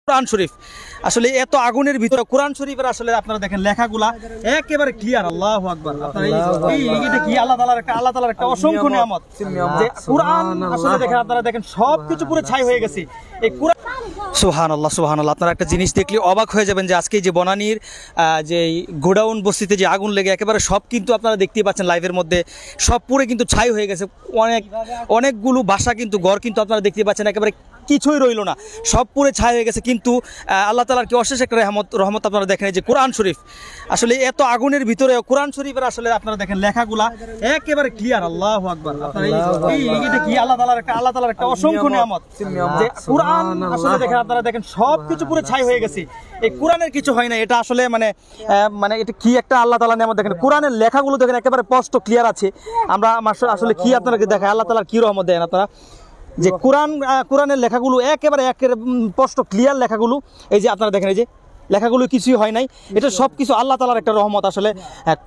কোরআন শরীফ আসলে এত আগুনের ভিতরে কোরআন শরীফের আসলে আপনারা দেখেন লেখাগুলা একেবারে ক্লিয়ার। আল্লাহু আকবার। আপনারা এইটা কি আল্লাহ তাআলার একটা অসংখ্য নিয়ামত যে কোরআন আসলে দেখেন, আপনারা দেখেন সবকিছু পুরো ছাই হয়ে গেছে এই কোরআন। সুবহানাল্লাহ সুবহানাল্লাহ। আপনারা একটা জিনিস দেখলে অবাক হয়ে যাবেন যে আজকে যে বনানীর যে গোডাউন বস্তিতে যে আগুন লেগে একেবারে সব কিন্তু আপনারা দেখতেই পাচ্ছেন লাইভের মধ্যে সব পুরো কিন্তু ছাই হয়ে গেছে। অনেকগুলো বাসা কিন্তু ঘর কিন্তু আপনারা দেখতে পাচ্ছেন একেবারে কিছুই রইল না, সব পুরো ছাই হয়ে গেছে। কিন্তু আল্লাহ তাআলার কি অশেষ একটা রহমত আপনারা দেখেন যে কোরআন শরীফ আসলে এত আগুনের ভিতরে কোরআন শরীফের আসলে আপনারা দেখেন লেখাগুলা একেবারে ক্লিয়ার। আল্লাহু আকবার। আপনারা এইটা কি আল্লাহ তাআলার একটা অসংখ্য নিয়ামত যে কোরআন আসলে দেখেন, আপনারা দেখেন সবকিছু পুরো ছাই হয়ে গেছে। এই কোরআনের কিছু হয় না, এটা আসলে মানে এটা কি একটা আল্লাহ তাআলার নিয়ামত। দেখেন কোরআনের লেখাগুলো দেখেন একেবারে স্পষ্ট ক্লিয়ার আছে। আমরা আসলে কি আপনাদেরকে দেখাই আল্লাহ তাআলার কি রহমত দেন আপনারা যে কোরআনের লেখাগুলো একেবারে স্পষ্ট ক্লিয়ার লেখাগুলো। এই যে আপনারা দেখেন এই যে লেখাগুলো কিছুই হয় নাই, এটা সব কিছু আল্লাহ তাআলার একটা রহমত। আসলে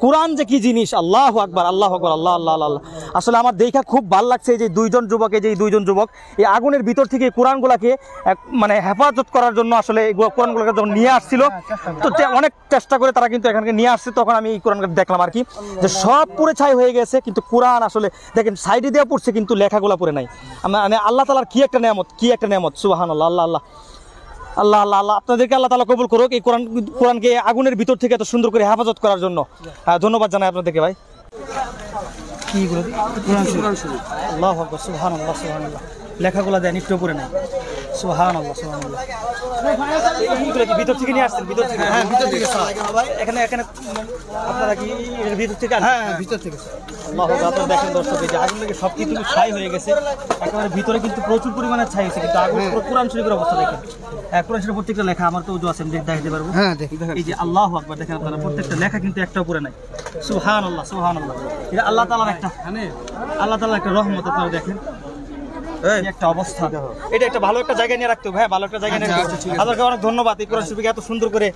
কোরআন যে কি জিনিস, আল্লাহু আকবার আল্লাহু আকবার আল্লাহ আল্লাহ আল্লাহ। আসলে আমার দেখা খুব ভালো লাগছে যে দুইজন যুবক এই আগুনের ভিতর থেকে কোরআনগুলোকে মানে হেফাজত করার জন্য আসলে কোরআনগুলোকে যখন নিয়ে আসছিল, তো অনেক চেষ্টা করে তারা কিন্তু এখানকে নিয়ে আসছে। তখন আমি এই কোরআনকে দেখলাম আর কি যে সব পুরো ছাই হয়ে গেছে, কিন্তু কোরআন আসলে দেখেন সাইডে দেওয়া পড়ছে কিন্তু লেখাগুলো পড়ে নাই। মানে আল্লাহ তাআলার কি একটা নিয়ামত সুবহানাল্লাহ আল্লাহ আল্লাহ আল্লাহ আল্লাহ আল্লাহ। আপনাদেরকে আল্লাহ তাআলা কবুল করুক এই কোরআনকে আগুনের ভিতর থেকে এত সুন্দর করে হেফাজত করার জন্য। ধন্যবাদ জানাই আপনাদেরকে ভাই। কিগুলো কোরআন শরীফ আল্লাহু আকবার সুবহানাল্লাহ সুবহানাল্লাহ। লেখাগুলো দেন একটু পড়ে নাই। সুবহানাল্লাহ সুবহানাল্লাহ। এইগুলো কি ভিতর থেকে নিয়ে আসছেন? ভিতর থেকে? হ্যাঁ ভিতর থেকে স্যার। এখানে আপনারা কি এর ভিতর থেকে? হ্যাঁ ভিতর থেকে স্যার। আল্লাহু আকবার। আপনারা দেখেন দর্শক এই যে আগুন লেগে সব কিছু ছাই হয়ে গেছে, একেবারে ভিতরে কিন্তু প্রচুর পরিমাণে ছাই হয়েছে, কিন্তু আগুন কোরআন শরীফের অবস্থা দেখেন। কোরআন শরীফের প্রত্যেকটা লেখা আমার তো উজু আছে, আমি দেখাতে পারবো। হ্যাঁ দেখি। এই যে আল্লাহু আকবার দেখেন আপনারা, প্রত্যেকটা লেখা কিন্তু একটাও পড়ে নাই। সুবহানাল্লাহ সুবহানাল্লাহ। এটা আল্লাহ তাআলার একটা রহমত। আপনারা দেখেন একটা অবস্থা, এটা একটা ভালো একটা জায়গায় নিয়ে রাখতে হবে। হ্যাঁ ভালো একটা জায়গায় নিয়ে রাখতে হবে। আপনাকে অনেক ধন্যবাদ এই কোরআন শরীফকে এত সুন্দর করে